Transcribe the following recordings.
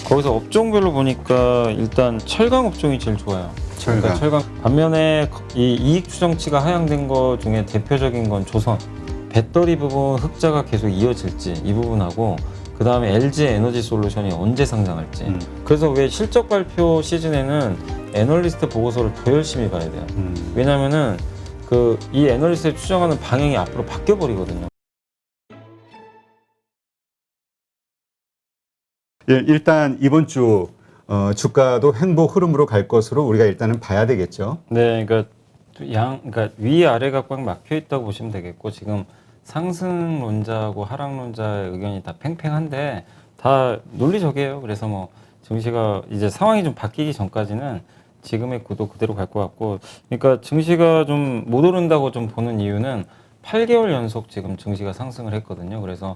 거기서 업종별로 보니까 일단 철강 업종이 제일 좋아요. 철강. 철강. 반면에 이 이익 추정치가 하향된 것 중에 대표적인 건 조선. 배터리 부분 흑자가 계속 이어질지 이 부분하고 그 다음에 LG 에너지 솔루션이 언제 상장할지. 그래서 왜 실적 발표 시즌에는 애널리스트 보고서를 더 열심히 봐야 돼요. 왜냐면은 이 애널리스트 추정하는 방향이 앞으로 바뀌어 버리거든요. 예, 일단 이번 주 주가도 횡보 흐름으로 갈 것으로 우리가 일단은 봐야 되겠죠. 네, 그러니까 위아래가 꽉 막혀 있다고 보시면 되겠고 지금 상승론자하고 하락론자의 의견이 다 팽팽한데 다 논리적이에요. 그래서 뭐 증시가 이제 상황이 좀 바뀌기 전까지는 지금의 구도 그대로 갈 것 같고, 그러니까 증시가 좀 못 오른다고 좀 보는 이유는 8개월 연속 지금 증시가 상승을 했거든요. 그래서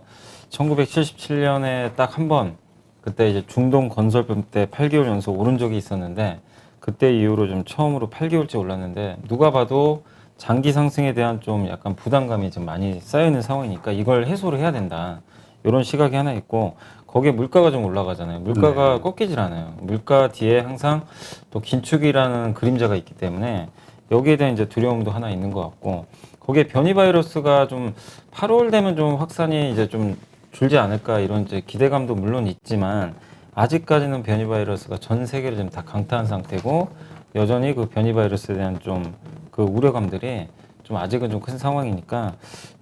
1977년에 딱 한 번 그때 이제 중동 건설붐 때 8개월 연속 오른 적이 있었는데 그때 이후로 좀 처음으로 8개월째 올랐는데 누가 봐도 장기 상승에 대한 좀 약간 부담감이 좀 많이 쌓여 있는 상황이니까 이걸 해소를 해야 된다. 이런 시각이 하나 있고 거기에 물가가 좀 올라가잖아요. 물가가 네. 꺾이질 않아요. 물가 뒤에 항상 또 긴축이라는 그림자가 있기 때문에 여기에 대한 이제 두려움도 하나 있는 것 같고 거기에 변이 바이러스가 좀 8월 되면 좀 확산이 이제 좀 줄지 않을까 이런 이제 기대감도 물론 있지만 아직까지는 변이 바이러스가 전 세계를 좀 다 강타한 상태고 여전히 그 변이 바이러스에 대한 좀 그 우려감들이 좀 아직은 좀 큰 상황이니까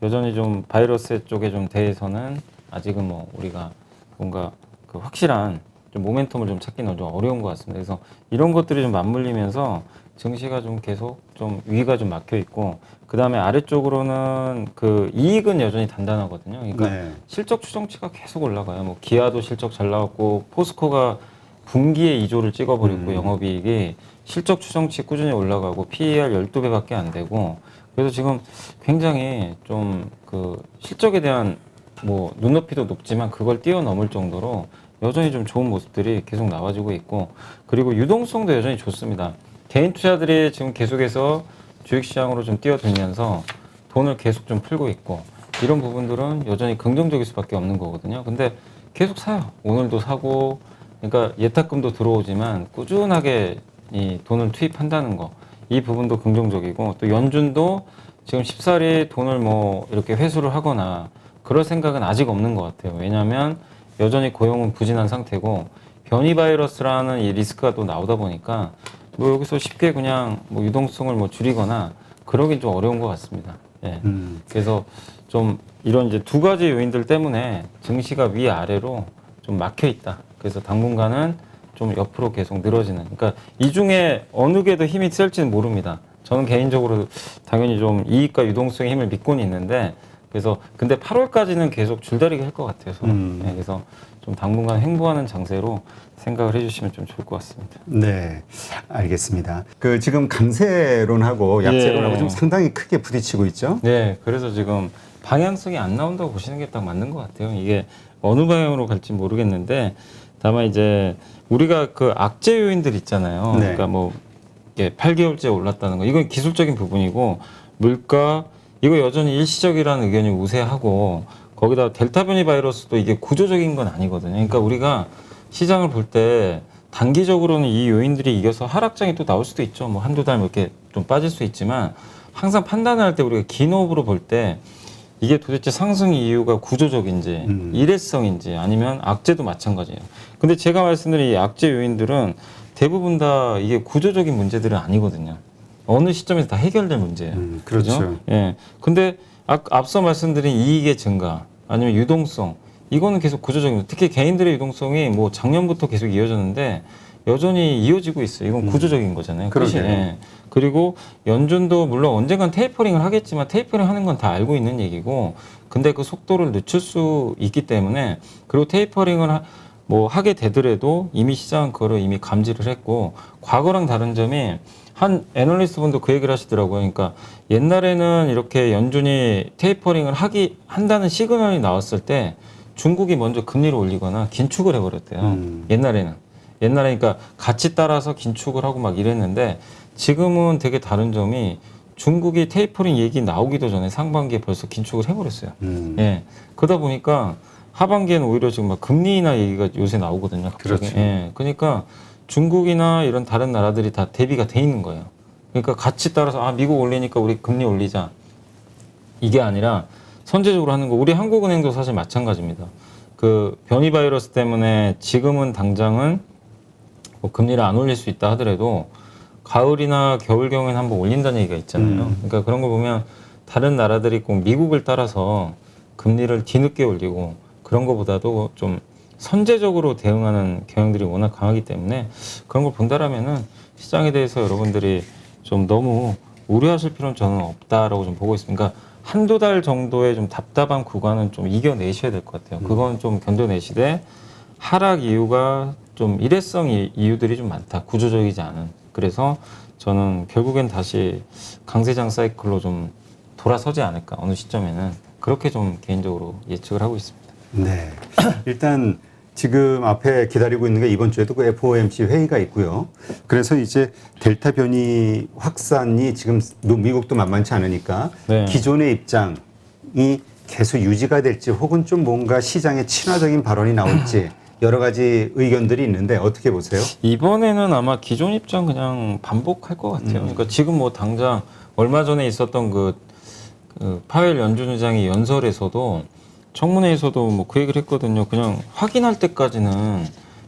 여전히 좀 바이러스 쪽에 좀 대해서는 아직은 뭐 우리가 뭔가 그 확실한 좀 모멘텀을 좀 찾기는 좀 어려운 것 같습니다. 그래서 이런 것들이 좀 맞물리면서 증시가 좀 계속 좀 위가 좀 막혀 있고 그 다음에 아래쪽으로는 그 이익은 여전히 단단하거든요. 그러니까 네. 실적 추정치가 계속 올라가요. 뭐 기아도 실적 잘 나왔고 포스코가 분기에 2조를 찍어버리고 영업이익이 실적 추정치 꾸준히 올라가고 PER 12배밖에 안 되고 그래서 지금 굉장히 좀 그 실적에 대한 뭐 눈높이도 높지만 그걸 뛰어넘을 정도로 여전히 좀 좋은 모습들이 계속 나와주고 있고 그리고 유동성도 여전히 좋습니다. 개인 투자들이 지금 계속해서 주식시장으로 좀 뛰어들면서 돈을 계속 좀 풀고 있고 이런 부분들은 여전히 긍정적일 수밖에 없는 거거든요. 근데 계속 사요. 오늘도 사고 그러니까 예탁금도 들어오지만 꾸준하게 이 돈을 투입한다는 거. 이 부분도 긍정적이고 또 연준도 지금 쉽사리 돈을 뭐 이렇게 회수를 하거나 그럴 생각은 아직 없는 것 같아요. 왜냐하면 여전히 고용은 부진한 상태고 변이 바이러스라는 이 리스크가 또 나오다 보니까 뭐 여기서 쉽게 그냥 뭐 유동성을 뭐 줄이거나 그러긴 좀 어려운 것 같습니다. 예. 그래서 좀 이런 이제 두 가지 요인들 때문에 증시가 위아래로 좀 막혀 있다. 그래서 당분간은 좀 옆으로 계속 늘어지는. 그러니까 이 중에 어느 게 더 힘이 셀지는 모릅니다. 저는 개인적으로 당연히 좀 이익과 유동성의 힘을 믿고는 있는데 그래서 근데 8월까지는 계속 줄다리기 할 것 같아서 네, 그래서 좀 당분간 횡보하는 장세로 생각을 해주시면 좀 좋을 것 같습니다. 네, 알겠습니다. 그 지금 강세론하고 약세론하고 좀 상당히 크게 부딪히고 있죠. 네, 그래서 지금 방향성이 안 나온다고 보시는 게 딱 맞는 것 같아요. 이게 어느 방향으로 갈지 모르겠는데 다만 이제 우리가 그 악재 요인들 있잖아요. 네. 그러니까 뭐 이게 8개월째 올랐다는 거 이건 기술적인 부분이고 물가 이거 여전히 일시적이라는 의견이 우세하고 거기다 델타 변이 바이러스도 이게 구조적인 건 아니거든요. 그러니까 우리가 시장을 볼 때 단기적으로는 이 요인들이 이겨서 하락장이 또 나올 수도 있죠. 뭐 한두 달 이렇게 좀 빠질 수 있지만 항상 판단할 때 우리가 긴 호흡으로 볼 때 이게 도대체 상승 이유가 구조적인지 일회성인지 아니면 악재도 마찬가지예요. 근데 제가 말씀드린 이 악재 요인들은 대부분 다 이게 구조적인 문제들은 아니거든요. 어느 시점에서 다 해결될 문제예요. 그렇죠. 그죠? 예. 근데 앞서 말씀드린 이익의 증가 아니면 유동성 이거는 계속 구조적인 특히 개인들의 유동성이 뭐 작년부터 계속 이어졌는데 여전히 이어지고 있어요. 이건 구조적인 거잖아요. 끝이. 그러게요. 예. 그리고 연준도 물론 언젠간 테이퍼링을 하겠지만 테이퍼링 하는 건 다 알고 있는 얘기고 근데 그 속도를 늦출 수 있기 때문에 그리고 테이퍼링을 뭐 하게 되더라도 이미 시장은 그거를 이미 감지를 했고 과거랑 다른 점이 한 애널리스트 분도 그 얘기를 하시더라고요. 그러니까 옛날에는 이렇게 연준이 테이퍼링을 한다는 시그널이 나왔을 때 중국이 먼저 금리를 올리거나 긴축을 해버렸대요. 옛날에 그러니까 같이 따라서 긴축을 하고 막 이랬는데 지금은 되게 다른 점이 중국이 테이퍼링 얘기 나오기도 전에 상반기에 벌써 긴축을 해버렸어요. 예. 그러다 보니까 하반기에는 오히려 지금 막 금리 인하 얘기가 요새 나오거든요. 갑자기. 그렇죠. 예. 그러니까 중국이나 이런 다른 나라들이 다 대비가 돼 있는 거예요. 그러니까 같이 따라서 아 미국 올리니까 우리 금리 올리자. 이게 아니라 선제적으로 하는 거. 우리 한국은행도 사실 마찬가지입니다. 그 변이 바이러스 때문에 지금은 당장은 뭐 금리를 안 올릴 수 있다 하더라도 가을이나 겨울경에는 한번 올린다는 얘기가 있잖아요. 그러니까 그런 거 보면 다른 나라들이 꼭 미국을 따라서 금리를 뒤늦게 올리고 그런 거보다도 좀 선제적으로 대응하는 경향들이 워낙 강하기 때문에 그런 걸 본다라면은 시장에 대해서 여러분들이 좀 너무 우려하실 필요는 저는 없다라고 좀 보고 있습니다. 그러니까 한두 달 정도의 좀 답답한 구간은 좀 이겨내셔야 될 것 같아요. 그건 좀 견뎌내시되 하락 이유가 좀 일회성 이유들이 좀 많다. 구조적이지 않은. 그래서 저는 결국엔 다시 강세장 사이클로 좀 돌아서지 않을까. 어느 시점에는. 그렇게 좀 개인적으로 예측을 하고 있습니다. 네. 일단 지금 앞에 기다리고 있는 게 이번 주에도 그 FOMC 회의가 있고요. 그래서 이제 델타 변이 확산이 지금 미국도 만만치 않으니까 네. 기존의 입장이 계속 유지가 될지 혹은 좀 뭔가 시장에 친화적인 발언이 나올지 여러 가지 의견들이 있는데 어떻게 보세요? 이번에는 아마 기존 입장 그냥 반복할 것 같아요. 그러니까 지금 뭐 당장 얼마 전에 있었던 그 파웰 연준 의장이 연설에서도 청문회에서도 뭐 그 얘기를 했거든요. 그냥 확인할 때까지는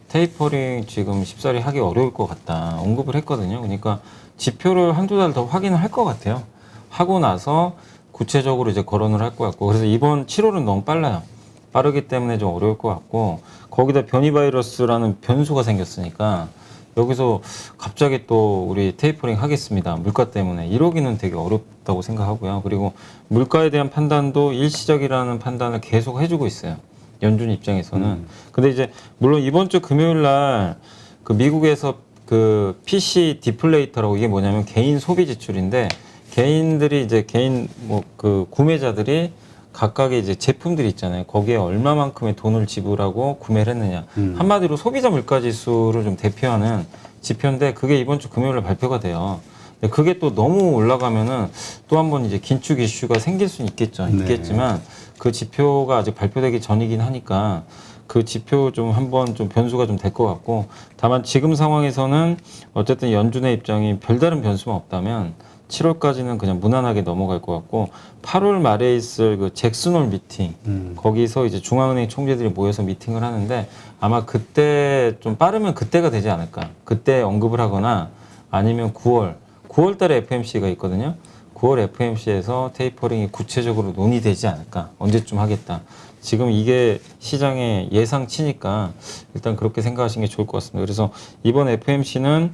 테이퍼링 지금 쉽사리 하기 어려울 것 같다. 언급을 했거든요. 그러니까 지표를 한두 달 더 확인을 할 것 같아요. 하고 나서 구체적으로 이제 거론을 할 것 같고. 그래서 이번 7월은 너무 빨라요. 빠르기 때문에 좀 어려울 것 같고 거기다 변이 바이러스라는 변수가 생겼으니까 여기서 갑자기 또 우리 테이퍼링 하겠습니다. 물가 때문에 이러기는 되게 어렵다고 생각하고요. 그리고 물가에 대한 판단도 일시적이라는 판단을 계속 해주고 있어요. 연준 입장에서는. 근데 이제 물론 이번 주 금요일 날 그 미국에서 그 PC 디플레이터라고 이게 뭐냐면 개인 소비 지출인데 개인들이 이제 개인 뭐 그 구매자들이 각각의 이제 제품들이 있잖아요. 거기에 얼마만큼의 돈을 지불하고 구매를 했느냐. 한마디로 소비자 물가 지수를 좀 대표하는 지표인데 그게 이번 주 금요일에 발표가 돼요. 근데 그게 또 너무 올라가면은 또 한 번 이제 긴축 이슈가 생길 수는 있겠죠. 네. 있겠지만 그 지표가 아직 발표되기 전이긴 하니까 그 지표 좀 한번 좀 변수가 좀 될 것 같고 다만 지금 상황에서는 어쨌든 연준의 입장이 별다른 변수가 없다면 7월까지는 그냥 무난하게 넘어갈 것 같고 8월 말에 있을 그 잭슨홀 미팅 거기서 이제 중앙은행 총재들이 모여서 미팅을 하는데 아마 그때 좀 빠르면 그때가 되지 않을까. 그때 언급을 하거나 아니면 9월 달에 FMC가 있거든요. 9월 FMC에서 테이퍼링이 구체적으로 논의되지 않을까. 언제쯤 하겠다. 지금 이게 시장의 예상치니까 일단 그렇게 생각하시는 게 좋을 것 같습니다. 그래서 이번 FMC는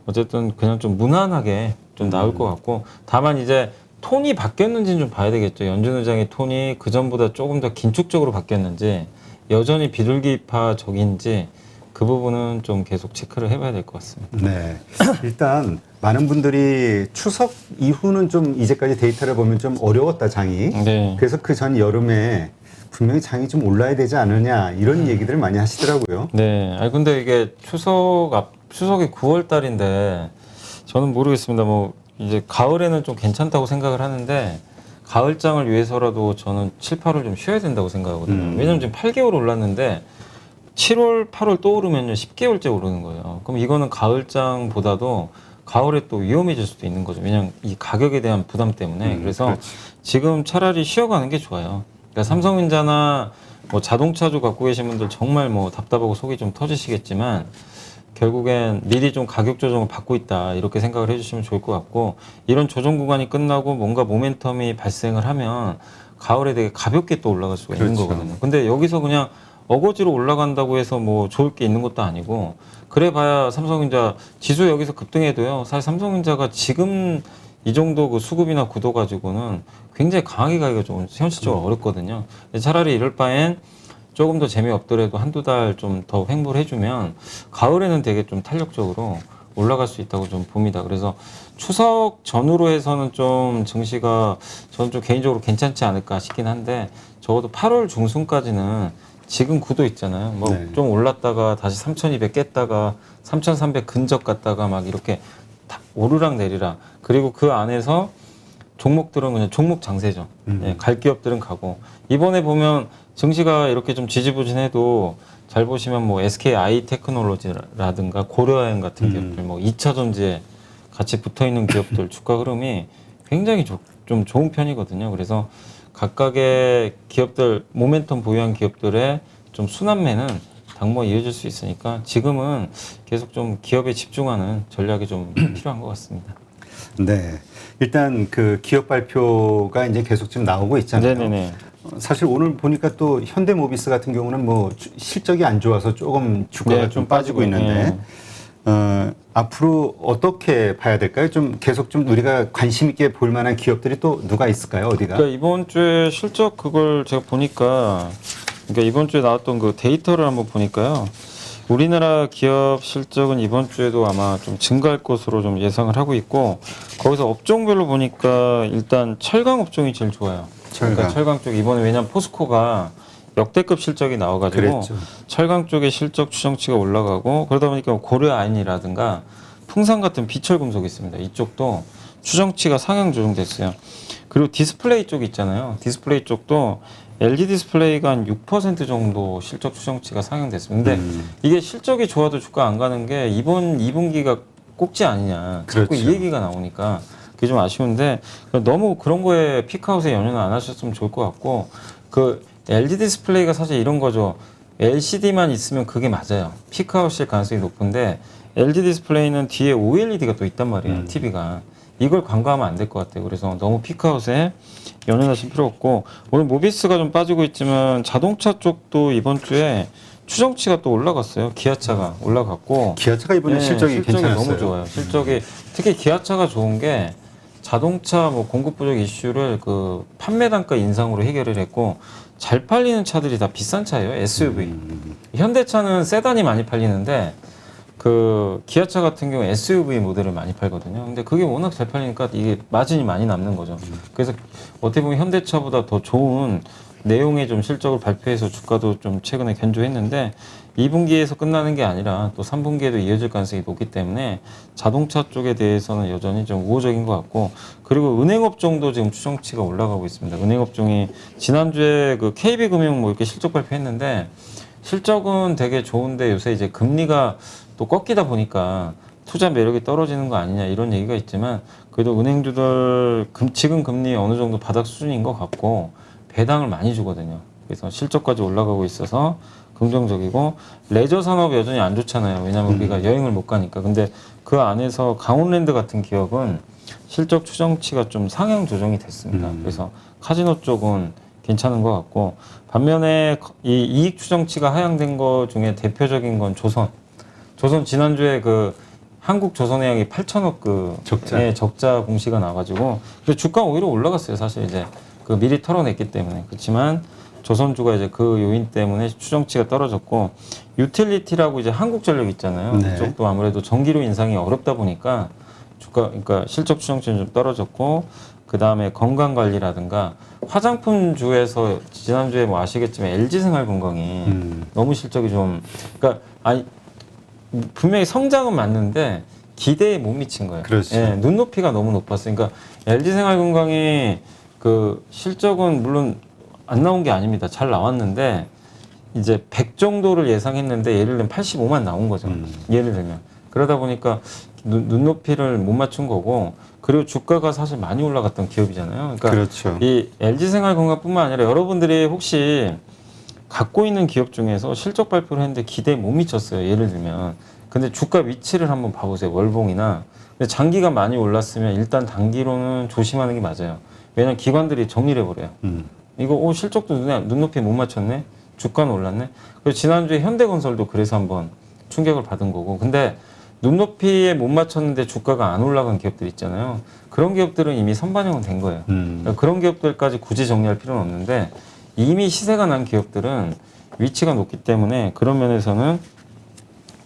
어쨌든 그냥 좀 무난하게 좀 나올 것 같고 다만 이제 톤이 바뀌었는지는 좀 봐야 되겠죠. 연준 의장의 톤이 그전보다 조금 더 긴축적으로 바뀌었는지 여전히 비둘기파적인지 그 부분은 좀 계속 체크를 해봐야 될 것 같습니다. 네. 일단 많은 분들이 추석 이후는 좀 이제까지 데이터를 보면 좀 어려웠다 장이. 네. 그래서 그 전 여름에 분명히 장이 좀 올라야 되지 않느냐 이런 얘기들을 많이 하시더라고요. 네. 아니 근데 이게 추석이 9월 달인데 저는 모르겠습니다. 뭐 이제 가을에는 좀 괜찮다고 생각을 하는데 가을장을 위해서라도 저는 7, 8월 좀 쉬어야 된다고 생각하거든요. 왜냐면 지금 8개월 올랐는데 7월, 8월 또 오르면요 10개월째 오르는 거예요. 그럼 이거는 가을장보다도 가을에 또 위험해질 수도 있는 거죠. 왜냐면 이 가격에 대한 부담 때문에. 그래서 그렇지. 지금 차라리 쉬어가는 게 좋아요. 그러니까 삼성전자나 뭐 자동차주 갖고 계신 분들 정말 뭐 답답하고 속이 좀 터지시겠지만 결국엔 미리 좀 가격 조정을 받고 있다 이렇게 생각을 해주시면 좋을 것 같고 이런 조정 구간이 끝나고 뭔가 모멘텀이 발생을 하면 가을에 되게 가볍게 또 올라갈 수가 있는 그렇죠. 거거든요. 근데 여기서 그냥 어거지로 올라간다고 해서 뭐 좋을 게 있는 것도 아니고 그래봐야 삼성전자 지수 여기서 급등해도요. 사실 삼성전자가 지금 이 정도 그 수급이나 구도 가지고는 굉장히 강하게 가기가 좀 현실적으로 어렵거든요. 차라리 이럴 바엔 조금 더 재미없더라도 한두 달 좀 더 횡보를 해주면 가을에는 되게 좀 탄력적으로 올라갈 수 있다고 좀 봅니다. 그래서 추석 전후로 해서는 좀 증시가 저는 좀 개인적으로 괜찮지 않을까 싶긴 한데 적어도 8월 중순까지는 지금 구도 있잖아요. 뭐 좀 네. 올랐다가 다시 3,200 깼다가 3,300 근접 갔다가 막 이렇게 다 오르락 내리락. 그리고 그 안에서 종목들은 그냥 종목 장세죠. 예, 갈 기업들은 가고 이번에 보면 증시가 이렇게 좀 지지부진해도 잘 보시면 뭐 SK 아이테크놀로지라든가 고려아연 같은 기업들, 뭐 2차 전지에 같이 붙어 있는 기업들 주가 흐름이 굉장히 좀 좋은 편이거든요. 그래서 각각의 기업들 모멘텀 보유한 기업들의 좀 순환매는 당분간 이어질 수 있으니까 지금은 계속 좀 기업에 집중하는 전략이 좀 필요한 것 같습니다. 네. 일단 그 기업 발표가 이제 계속 지금 나오고 있잖아요. 네네네. 사실 오늘 보니까 또 현대모비스 같은 경우는 뭐 실적이 안 좋아서 조금 주가가 네, 좀 빠지고 있는데 앞으로 어떻게 봐야 될까요? 좀 계속 좀 우리가 관심 있게 볼 만한 기업들이 또 누가 있을까요? 어디가? 그러니까 이번 주에 실적 그걸 제가 보니까 그러니까 이번 주에 나왔던 그 데이터를 한번 보니까요. 우리나라 기업 실적은 이번 주에도 아마 좀 증가할 것으로 좀 예상을 하고 있고 거기서 업종별로 보니까 일단 철강 업종이 제일 좋아요. 그러니까 철강 쪽 이번에 왜냐면 포스코가 역대급 실적이 나와가지고 그랬죠. 철강 쪽의 실적 추정치가 올라가고 그러다 보니까 고려아연이라든가 풍산 같은 비철 금속이 있습니다. 이쪽도 추정치가 상향 조정됐어요. 그리고 디스플레이 쪽 있잖아요. 디스플레이 쪽도 LG 디스플레이가 한 6% 정도 실적 추정치가 상향됐습니다. 근데 이게 실적이 좋아도 주가 안 가는 게 이번 2분기가 꼭지 아니냐. 자꾸 그렇죠. 이 얘기가 나오니까 그게 좀 아쉬운데 너무 그런 거에 피크아웃에 연연은 안 하셨으면 좋을 것 같고 그 LG 디스플레이가 사실 이런 거죠. LCD만 있으면 그게 맞아요. 피크아웃일 가능성이 높은데 LG 디스플레이는 뒤에 OLED가 또 있단 말이에요. TV가. 이걸 간과하면 안 될 것 같아요. 그래서 너무 피크아웃에 연연하실 필요 없고 오늘 모비스가 좀 빠지고 있지만 자동차 쪽도 이번 주에 추정치가 또 올라갔어요. 기아차가 올라갔고 기아차가 이번에 실적이 괜찮았어요. 너무 좋아요. 실적이 특히 기아차가 좋은 게 자동차 뭐 공급 부족 이슈를 그 판매 단가 인상으로 해결을 했고 잘 팔리는 차들이 다 비싼 차예요. SUV. 현대차는 세단이 많이 팔리는데 그 기아차 같은 경우 SUV 모델을 많이 팔거든요. 근데 그게 워낙 잘 팔리니까 이게 마진이 많이 남는 거죠. 그래서 어떻게 보면 현대차보다 더 좋은 내용의 좀 실적을 발표해서 주가도 좀 최근에 견조했는데 2분기에서 끝나는 게 아니라 또 3분기에도 이어질 가능성이 높기 때문에 자동차 쪽에 대해서는 여전히 좀 우호적인 것 같고 그리고 은행업종도 지금 추정치가 올라가고 있습니다. 은행업종이 지난주에 그 KB금융 뭐 이렇게 실적 발표했는데 실적은 되게 좋은데 요새 이제 금리가 또 꺾이다 보니까 투자 매력이 떨어지는 거 아니냐 이런 얘기가 있지만 그래도 은행주들 지금 금리 어느 정도 바닥 수준인 것 같고 배당을 많이 주거든요. 그래서 실적까지 올라가고 있어서 긍정적이고 레저 산업 여전히 안 좋잖아요. 왜냐하면 우리가 여행을 못 가니까. 근데 그 안에서 강원랜드 같은 기업은 실적 추정치가 좀 상향 조정이 됐습니다. 그래서 카지노 쪽은 괜찮은 것 같고 반면에 이 이익 추정치가 하향된 것 중에 대표적인 건 조선 지난주에 그 한국 조선해양이 8천억 그 적자 공시가 나와가지고 근데 주가 오히려 올라갔어요. 사실 이제 그 미리 털어냈기 때문에 그렇지만 조선주가 이제 그 요인 때문에 추정치가 떨어졌고 유틸리티라고 이제 한국전력 있잖아요. 네. 이쪽도 아무래도 전기료 인상이 어렵다 보니까 주가 그러니까 실적 추정치는 좀 떨어졌고 그 다음에 건강관리라든가 화장품주에서 지난주에 뭐 아시겠지만 LG생활건강이 너무 실적이 좀 그러니까 아니 분명히 성장은 맞는데 기대에 못 미친 거예요. 그렇죠. 예, 눈높이가 너무 높았어요. 그러니까 LG생활건강이 그 실적은 물론 안 나온 게 아닙니다. 잘 나왔는데 이제 100 정도를 예상했는데 예를 들면 85만 나온 거죠. 예를 들면 그러다 보니까 눈높이를 못 맞춘 거고 그리고 주가가 사실 많이 올라갔던 기업이잖아요. 그러니까 그렇죠. 이 LG생활건강뿐만 아니라 여러분들이 혹시 갖고 있는 기업 중에서 실적 발표를 했는데 기대에 못 미쳤어요. 예를 들면. 근데 주가 위치를 한번 봐보세요. 월봉이나. 근데 장기가 많이 올랐으면 일단 단기로는 조심하는 게 맞아요. 왜냐면 기관들이 정리를 해버려요. 이거 실적도 눈높이에 못 맞췄네? 주가는 올랐네? 그리고 지난주에 현대건설도 그래서 한번 충격을 받은 거고. 근데 눈높이에 못 맞췄는데 주가가 안 올라간 기업들 있잖아요. 그런 기업들은 이미 선반영은 된 거예요. 그러니까 그런 기업들까지 굳이 정리할 필요는 없는데 이미 시세가 난 기업들은 위치가 높기 때문에 그런 면에서는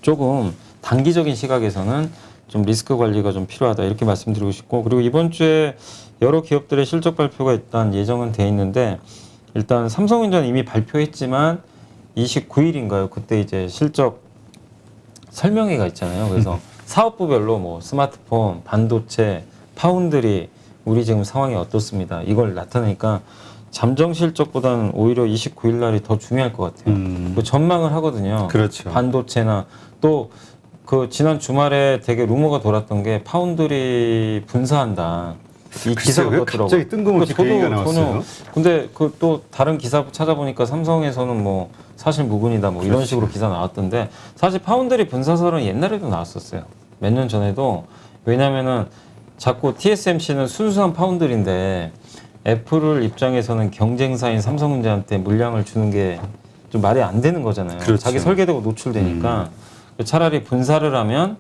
조금 단기적인 시각에서는 좀 리스크 관리가 좀 필요하다 이렇게 말씀드리고 싶고 그리고 이번 주에 여러 기업들의 실적 발표가 일단 예정은 돼 있는데 일단 삼성전자 이미 발표했지만 29일인가요? 그때 이제 실적 설명회가 있잖아요. 그래서 사업부별로 뭐 스마트폰, 반도체, 파운드리 우리 지금 상황이 어떻습니다. 이걸 나타내니까 잠정 실적보다는 오히려 29일 날이 더 중요할 것 같아요. 그 전망을 하거든요. 그렇죠. 반도체나 또 그 지난 주말에 되게 루머가 돌았던 게 파운드리 분사한다. 이 기사가 왜 떴더라고요. 갑자기 뜬금없이 그 얘기가 나왔어요? 근데 그 또 다른 기사 찾아보니까 삼성에서는 뭐 사실 무근이다 뭐 이런 식으로 기사 나왔던데 사실 파운드리 분사설은 옛날에도 나왔었어요. 몇 년 전에도. 왜냐면은 자꾸 TSMC는 순수한 파운드리인데 애플 입장에서는 경쟁사인 삼성전자한테 물량을 주는 게 좀 말이 안 되는 거잖아요. 그렇죠. 자기 설계되고 노출되니까 차라리 분사를 하면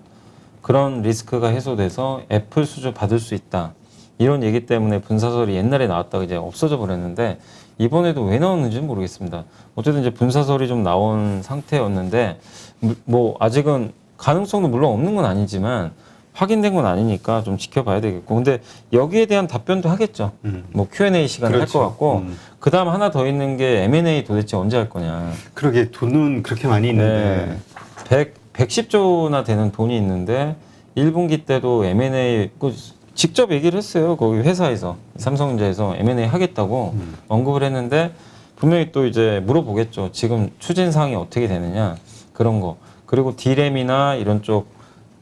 그런 리스크가 해소돼서 애플 수주 받을 수 있다. 이런 얘기 때문에 분사설이 옛날에 나왔다가 이제 없어져 버렸는데 이번에도 왜 나왔는지는 모르겠습니다. 어쨌든 이제 분사설이 좀 나온 상태였는데 뭐 아직은 가능성도 물론 없는 건 아니지만 확인된 건 아니니까 좀 지켜봐야 되겠고 근데 여기에 대한 답변도 하겠죠. 뭐 Q&A 시간에 할 그렇죠. 것 같고 그다음 하나 더 있는 게 M&A 도대체 언제 할 거냐. 그러게 돈은 그렇게 많이 있는데 110조나 되는 돈이 있는데 1분기 때도 M&A 직접 얘기를 했어요. 거기 회사에서 삼성전자에서 M&A 하겠다고 언급을 했는데 분명히 또 이제 물어보겠죠. 지금 추진 사항이 어떻게 되느냐 그런 거. 그리고 D램이나 이런 쪽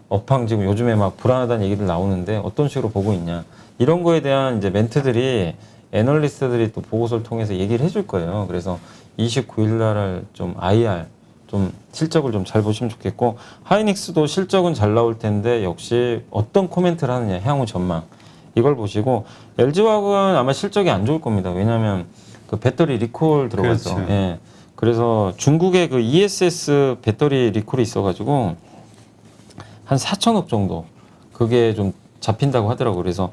업황 지금 요즘에 막 불안하다는 얘기들 나오는데 어떤 식으로 보고 있냐 이런 거에 대한 이제 멘트들이 애널리스트들이 또 보고서를 통해서 얘기를 해줄 거예요. 그래서 29일 날 좀 IR 좀 실적을 좀 잘 보시면 좋겠고 하이닉스도 실적은 잘 나올 텐데 역시 어떤 코멘트를 하느냐 향후 전망 이걸 보시고 LG화학은 아마 실적이 안 좋을 겁니다. 왜냐하면 그 배터리 리콜 들어가서 그렇죠. 예. 그래서 중국의 그 ESS 배터리 리콜이 있어가지고 한 4천억 정도 그게 좀 잡힌다고 하더라고요. 그래서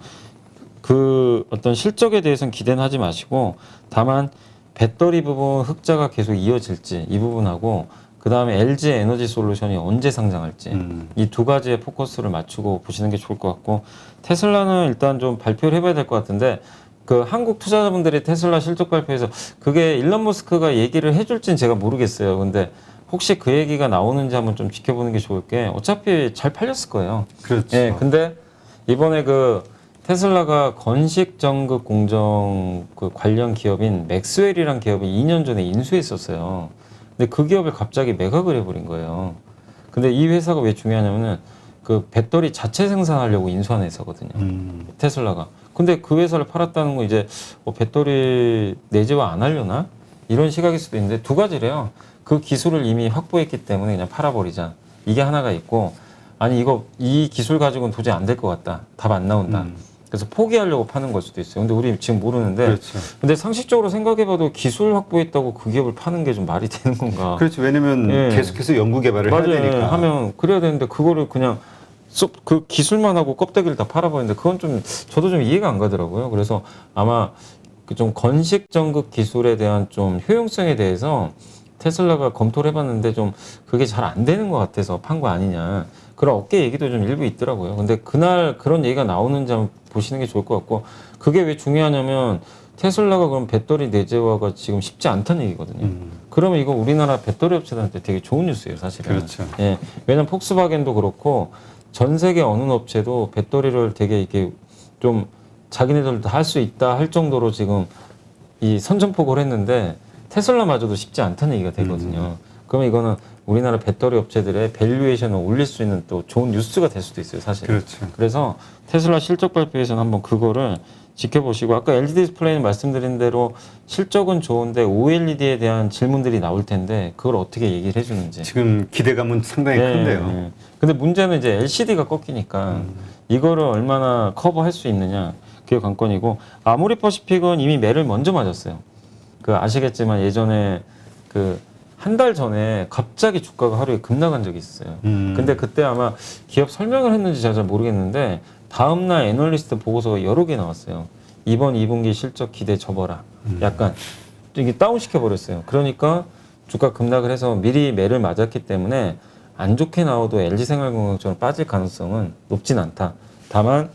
그 어떤 실적에 대해서는 기대는 하지 마시고 다만 배터리 부분 흑자가 계속 이어질지 이 부분하고 그 다음에 LG 에너지 솔루션이 언제 상장할지 이 두 가지에 포커스를 맞추고 보시는 게 좋을 것 같고 테슬라는 일단 좀 발표를 해봐야 될 것 같은데 그 한국 투자자분들이 테슬라 실적 발표에서 그게 일론 머스크가 얘기를 해줄지는 제가 모르겠어요. 근데 혹시 그 얘기가 나오는지 한번 좀 지켜보는 게 좋을 게 어차피 잘 팔렸을 거예요. 그렇죠. 예, 근데 이번에 그 테슬라가 건식 전극 공정 그 관련 기업인 맥스웰이란 기업이 2년 전에 인수했었어요. 근데 그 기업을 갑자기 매각을 해버린 거예요. 근데 이 회사가 왜 중요하냐면은 그 배터리 자체 생산하려고 인수한 회사거든요. 테슬라가. 근데 그 회사를 팔았다는 건 이제 배터리 내재화 안 하려나? 이런 시각일 수도 있는데 두 가지래요. 그 기술을 이미 확보했기 때문에 그냥 팔아버리자. 이게 하나가 있고, 아니 이 기술 가지고는 도저히 안 될 것 같다. 답 안 나온다. 그래서 포기하려고 파는 걸 수도 있어요. 근데 우리 지금 모르는데, 그렇죠. 근데 상식적으로 생각해봐도 기술 확보했다고 그 기업을 파는 게 좀 말이 되는 건가? 그렇죠. 왜냐면 예. 계속해서 연구 개발을 해야 되니까. 하면 그래야 되는데 그거를 그냥 그 기술만 하고 껍데기를 다 팔아버리는데 그건 좀 저도 좀 이해가 안 가더라고요. 그래서 아마 그 좀 건식 전극 기술에 대한 좀 효용성에 대해서 테슬라가 검토를 해봤는데 좀 그게 잘 안 되는 것 같아서 판 거 아니냐. 그런 업계 얘기도 좀 일부 있더라고요. 근데 그날 그런 얘기가 나오는지 한번 보시는 게 좋을 것 같고 그게 왜 중요하냐면 테슬라가 그럼 배터리 내재화가 지금 쉽지 않다는 얘기거든요. 그러면 이거 우리나라 배터리 업체들한테 되게 좋은 뉴스예요, 사실은. 그렇죠. 예. 왜냐면 폭스바겐도 그렇고 전 세계 어느 업체도 배터리를 되게 이렇게 좀 자기네들도 할 수 있다 할 정도로 지금 이 선전포고를 했는데 테슬라마저도 쉽지 않다는 얘기가 되거든요. 그러면 이거는 우리나라 배터리 업체들의 밸류에이션을 올릴 수 있는 또 좋은 뉴스가 될 수도 있어요, 사실. 그렇죠. 그래서 테슬라 실적 발표에서는 한번 그거를 지켜보시고 아까 LG 디스플레이는 말씀드린 대로 실적은 좋은데 OLED에 대한 질문들이 나올 텐데 그걸 어떻게 얘기를 해주는지. 지금 기대감은 상당히 큰데요. 네. 근데 문제는 이제 LCD가 꺾이니까 이거를 얼마나 커버할 수 있느냐 그게 관건이고 아모리 퍼시픽은 이미 매를 먼저 맞았어요. 그 아시겠지만 예전에 그 한 달 전에 갑자기 주가가 하루에 급락한 적이 있었어요. 근데 그때 아마 기업 설명을 했는지 제가 잘 모르겠는데 다음날 애널리스트 보고서가 여러 개 나왔어요. 이번 2분기 실적 기대 접어라. 약간 이게 다운시켜 버렸어요. 그러니까 주가 급락을 해서 미리 매를 맞았기 때문에 안 좋게 나와도 LG생활건강처럼 빠질 가능성은 높진 않다. 다만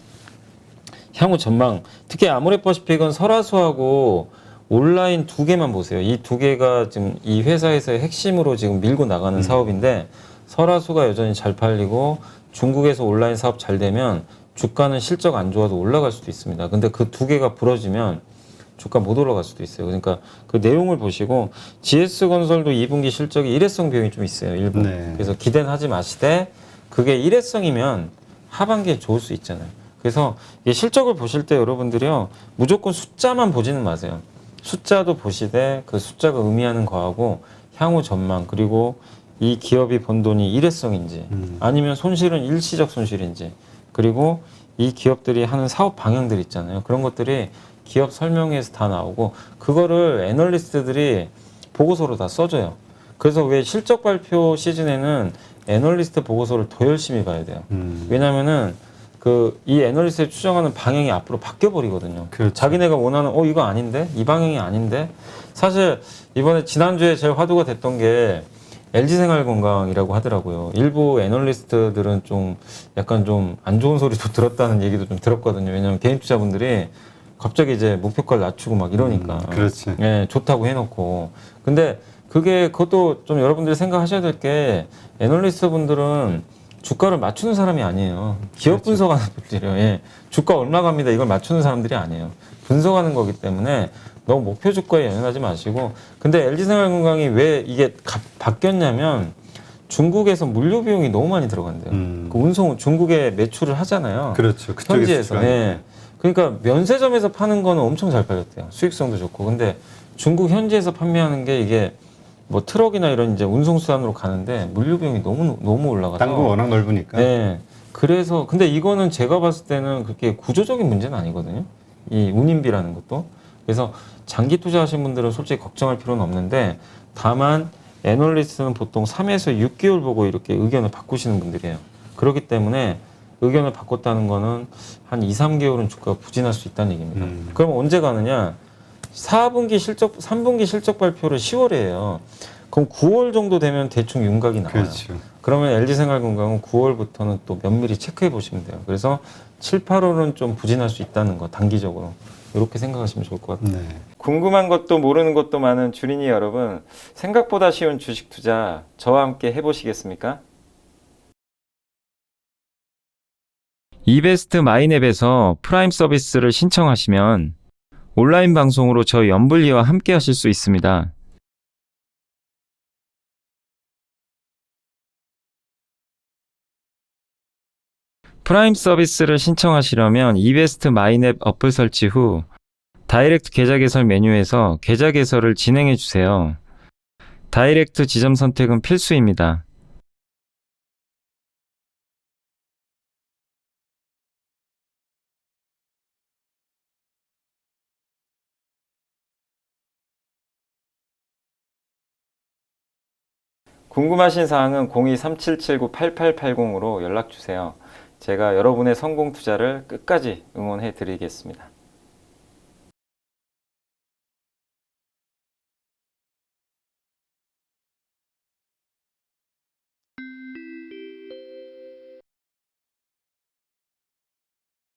향후 전망, 특히 아모레퍼시픽은 설화수하고 온라인 두 개만 보세요. 이 두 개가 지금 이 회사에서의 핵심으로 지금 밀고 나가는 사업인데 설화수가 여전히 잘 팔리고 중국에서 온라인 사업 잘 되면 주가는 실적 안 좋아도 올라갈 수도 있습니다. 근데 그 두 개가 부러지면 주가 못 올라갈 수도 있어요. 그러니까 그 내용을 보시고 GS건설도 2분기 실적이 일회성 비용이 좀 있어요. 일부. 네. 그래서 기대는 하지 마시되 그게 일회성이면 하반기에 좋을 수 있잖아요. 그래서 이게 실적을 보실 때 여러분들이요 무조건 숫자만 보지는 마세요. 숫자도 보시되 그 숫자가 의미하는 거하고 향후 전망 그리고 이 기업이 번 돈이 일회성인지 아니면 손실은 일시적 손실인지 그리고 이 기업들이 하는 사업 방향들 있잖아요. 그런 것들이 기업 설명회에서 다 나오고 그거를 애널리스트들이 보고서로 다 써줘요. 그래서 왜 실적 발표 시즌에는 애널리스트 보고서를 더 열심히 봐야 돼요. 왜냐면은 그 이 애널리스트에 추정하는 방향이 앞으로 바뀌어 버리거든요. 그렇죠. 자기네가 원하는 이거 아닌데 이 방향이 아닌데 사실 이번에 지난주에 제일 화두가 됐던 게 LG생활건강이라고 하더라고요. 일부 애널리스트들은 좀 약간 좀 안 좋은 소리도 들었다는 얘기도 좀 들었거든요. 왜냐하면 개인 투자분들이 갑자기 이제 목표가를 낮추고 막 이러니까. 그렇지. 예, 좋다고 해놓고. 근데 그것도 좀 여러분들이 생각하셔야 될 게 애널리스트 분들은 주가를 맞추는 사람이 아니에요. 기업 그렇죠. 분석하는 분들이에요. 예. 주가 얼마 갑니다. 이걸 맞추는 사람들이 아니에요. 분석하는 거기 때문에 너무 목표 주가에 연연하지 마시고. 근데 LG생활건강이 왜 이게 바뀌었냐면 중국에서 물류 비용이 너무 많이 들어간대요. 그 운송 중국에 매출을 하잖아요. 그렇죠. 그쪽에서 현지에서. 수출하는 예. 그러니까 면세점에서 파는 거는 엄청 잘 팔렸대요. 수익성도 좋고. 근데 중국 현지에서 판매하는 게 이게 뭐 트럭이나 이런 이제 운송수단으로 가는데 물류 비용이 너무 올라가서. 땅도 워낙 넓으니까. 네. 그래서 근데 이거는 제가 봤을 때는 그렇게 구조적인 문제는 아니거든요. 이 운임비라는 것도. 그래서 장기 투자하신 분들은 솔직히 걱정할 필요는 없는데 다만 애널리스트는 보통 3에서 6개월 보고 이렇게 의견을 바꾸시는 분들이에요. 그렇기 때문에 의견을 바꿨다는 거는 한 2, 3개월은 주가가 부진할 수 있다는 얘기입니다. 그럼 언제 가느냐? 3분기 실적 발표를 10월에 해요. 그럼 9월 정도 되면 대충 윤곽이 나와요. 그렇죠. 그러면 LG생활건강은 9월부터는 또 면밀히 체크해 보시면 돼요. 그래서 7, 8월은 좀 부진할 수 있다는 거 단기적으로 이렇게 생각하시면 좋을 것 같아요. 네. 궁금한 것도 모르는 것도 많은 주린이 여러분, 생각보다 쉬운 주식 투자 저와 함께 해보시겠습니까? 이베스트 마이앱에서 프라임 서비스를 신청하시면 온라인 방송으로 저희 연불리와 함께 하실 수 있습니다. 프라임 서비스를 신청하시려면 이베스트 마이앱 어플 설치 후 다이렉트 계좌 개설 메뉴에서 계좌 개설을 진행해 주세요. 다이렉트 지점 선택은 필수입니다. 궁금하신 사항은 02-3779-8880으로 연락 주세요. 제가 여러분의 성공 투자를 끝까지 응원해 드리겠습니다.